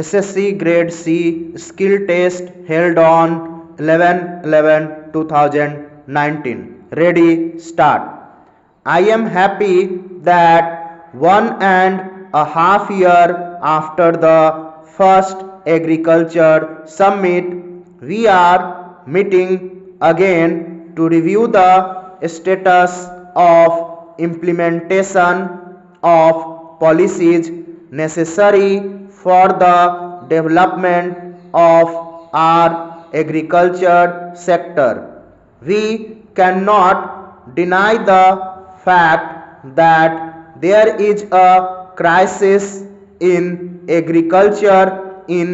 SSC Grade C skill test held on 11/11/2019. Ready, start. I am happy that 1.5 years after the first agriculture summit, we are meeting again to review the status of implementation of policies necessary for the development of our agriculture sector. We cannot deny the fact that there is a crisis in agriculture in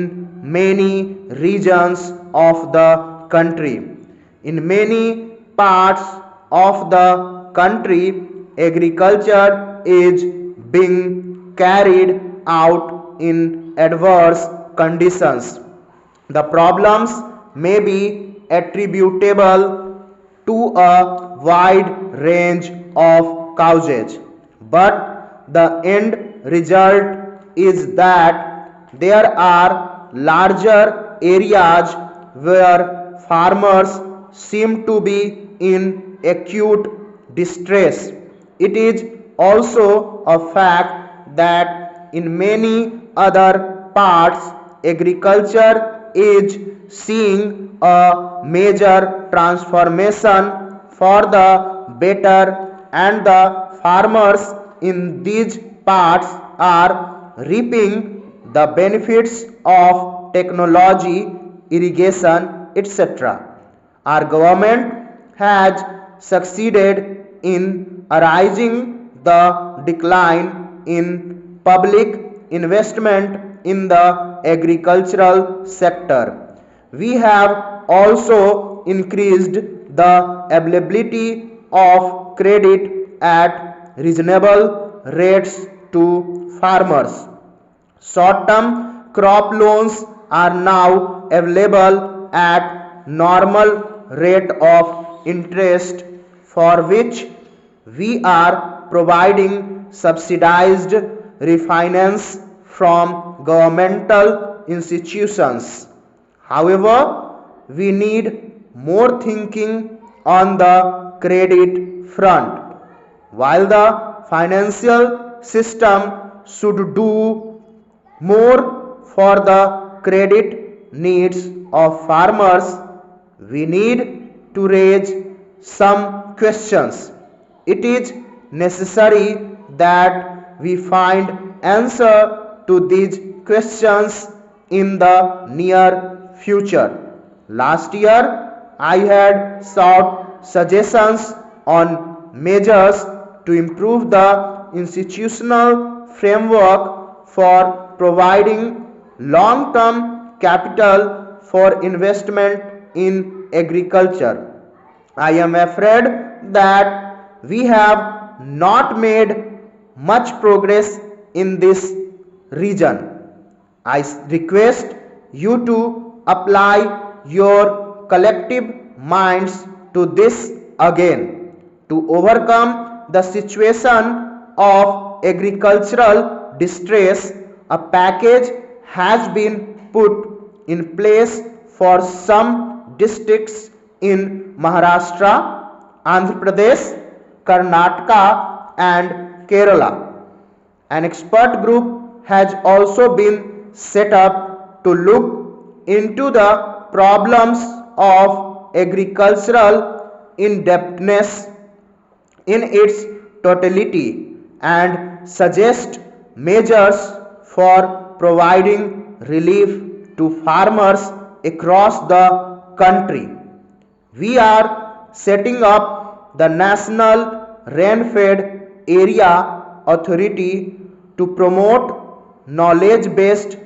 many regions of the country. In many parts of the country, agriculture is being carried out in adverse conditions. The problems may be attributable to a wide range of causes, but the end result is that there are larger areas where farmers seem to be in acute distress. It is also a fact that in many other parts, agriculture is seeing a major transformation for the better, and the farmers in these parts are reaping the benefits of technology, irrigation, etc. Our government has succeeded in arising the decline in public investment in the agricultural sector. We have also increased the availability of credit at reasonable rates to farmers. Short-term crop loans are now available at normal rate of interest, for which we are providing subsidized refinance from governmental institutions. However, we need more thinking on the credit front. While the financial system should do more for the credit needs of farmers, we need to raise some questions. It is necessary that we find answer to these questions in the near future. Last year, I had sought suggestions on measures to improve the institutional framework for providing long-term capital for investment in agriculture. I am afraid that we have not made much progress in this region. I request you to apply your collective minds to this again. To overcome the situation of agricultural distress, a package has been put in place for some districts in Maharashtra, Andhra Pradesh, Karnataka and Kerala. An expert group has also been set up to look into the problems of agricultural indebtedness in its totality and suggest measures for providing relief to farmers across the country. We are setting up the National Rain-Fed Area Authority to promote knowledge-based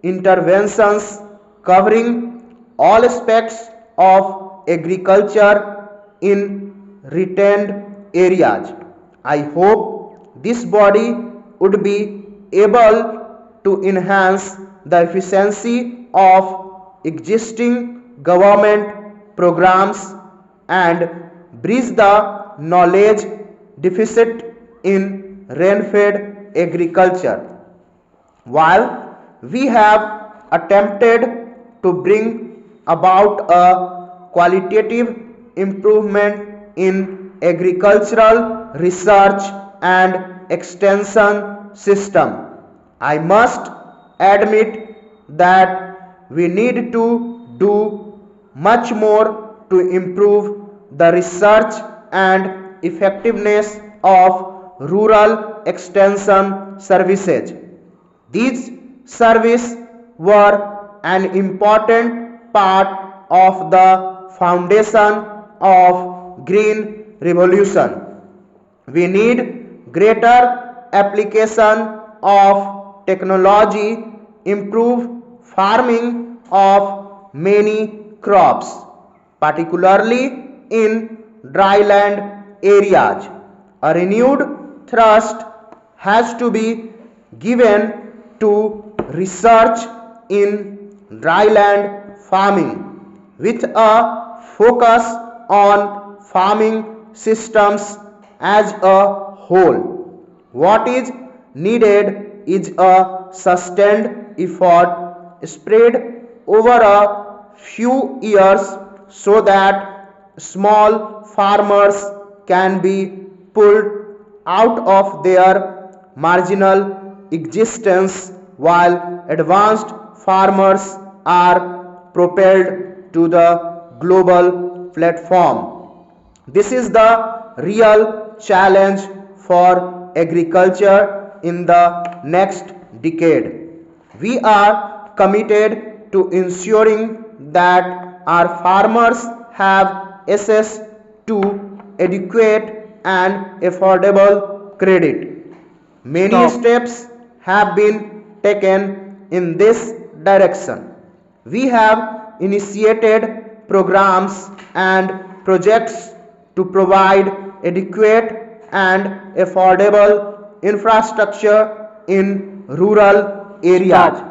interventions covering all aspects of agriculture in retained areas. I hope this body would be able to enhance the efficiency of existing government programs and bridge the knowledge deficit in rain-fed agriculture. While we have attempted to bring about a qualitative improvement in agricultural research and extension system. I must admit that we need to do much more to improve the research and effectiveness of rural extension services. These services were an important part of the foundation of Green Revolution. We need greater application of technology, improve farming of many crops, particularly in dryland areas. A renewed thrust has to be given to research in dryland farming with a focus on farming systems as a whole. What is needed is a sustained effort spread over a few years so that small farmers can be pulled out of their marginal existence while advanced farmers are propelled to the global platform. This is the real challenge for agriculture in the next decade. We are committed to ensuring that our farmers have access to adequate and affordable credit. Many steps have been taken in this direction. We have initiated programs and projects to provide adequate and affordable infrastructure in rural areas.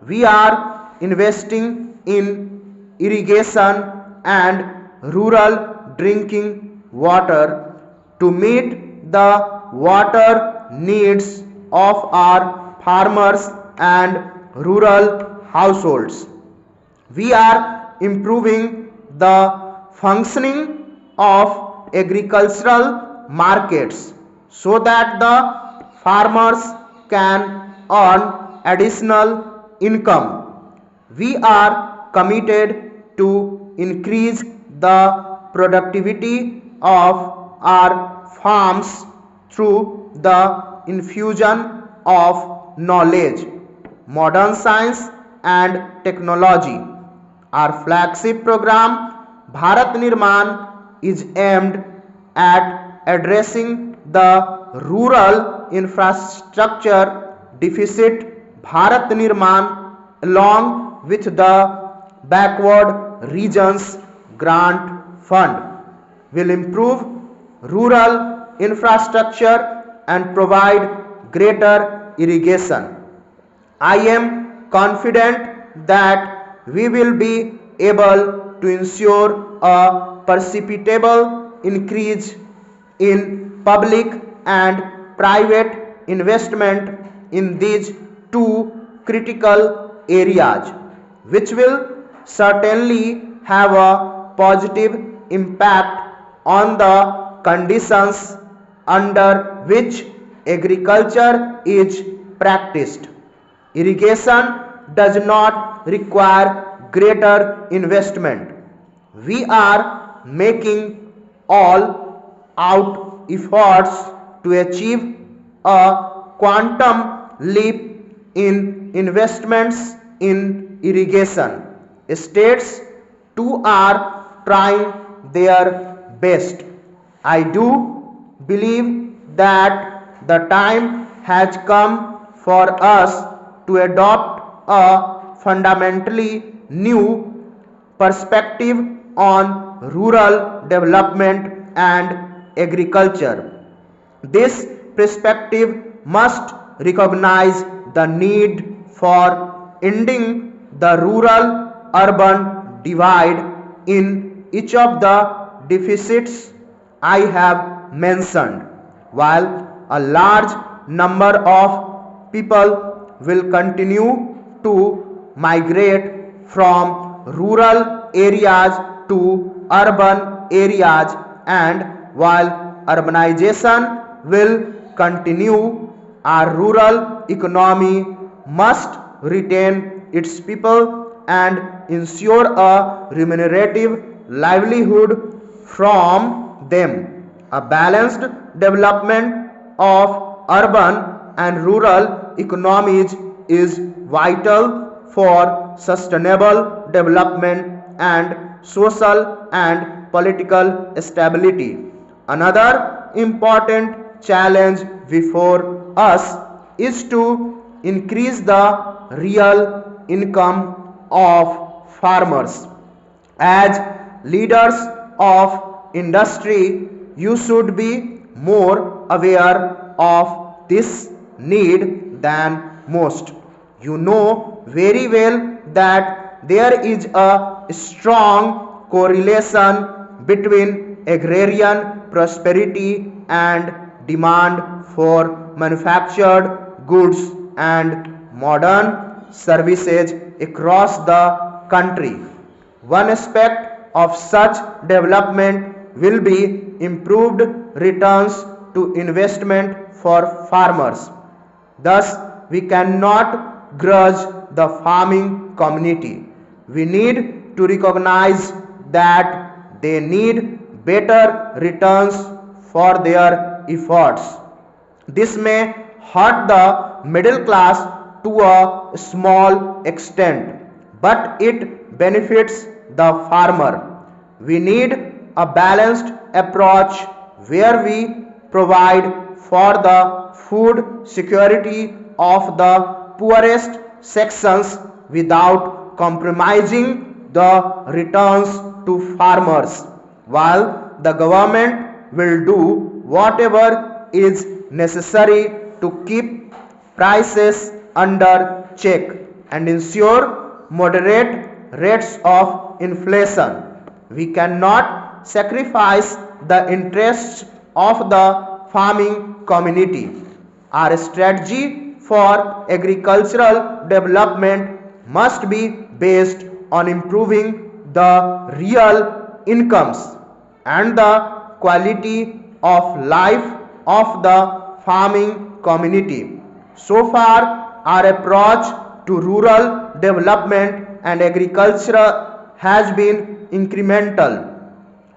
We are investing in irrigation and rural drinking water to meet the water needs of our farmers and rural households. We are improving the functioning of agricultural markets so that the farmers can earn additional income. We are committed to increase the productivity of our farms through the infusion of knowledge, modern science and technology. Our flagship program Bharat Nirman is aimed at addressing the rural infrastructure deficit. Bharat Nirman along with the backward regions grant fund will improve rural infrastructure and provide greater irrigation. I am confident that we will be able to ensure a perceptible increase in public and private investment in these two critical areas, which will certainly have a positive impact on the conditions under which agriculture is practiced. Irrigation does not require greater investment. We are making all out efforts to achieve a quantum leap in investments in irrigation. States too are trying their best. I do believe that the time has come for us to adopt a fundamentally new perspective on rural development and agriculture. This perspective must recognize the need for ending the rural urban divide in each of the deficits I have mentioned. While a large number of people will continue to migrate from rural areas to urban areas, and while urbanization will continue, our rural economy must retain its people and ensure a remunerative livelihood from them. A balanced development of urban and rural economies is vital for sustainable development and social and political stability. Another important challenge before us is to increase the real income of farmers. As leaders of industry, you should be more aware of this need than most. You know very well that there is a strong correlation between agrarian prosperity and demand for manufactured goods and modern services across the country. One aspect of such development will be improved returns to investment for farmers. Thus, we cannot grudge the farming community. We need to recognize that they need better returns for their efforts. This may hurt the middle class to a small extent, but it benefits the farmer. We need a balanced approach where we provide for the food security of the poorest sections without compromising the returns to farmers, while the government will do whatever is necessary to keep prices under check and ensure moderate rates of inflation. We cannot sacrifice the interests of the farming community. Our strategy for agricultural development must be based on improving the real incomes and the quality of life of the farming community. So far, our approach to rural development and agriculture has been incremental.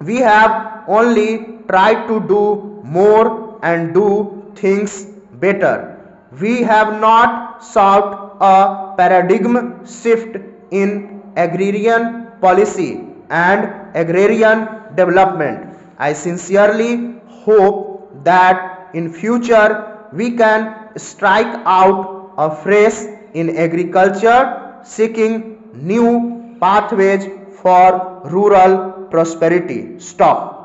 We have only tried to do more and do things better. We have not sought a paradigm shift in agrarian policy and agrarian development. I sincerely hope that in future we can strike out afresh in agriculture, seeking new pathways for rural prosperity. Stop.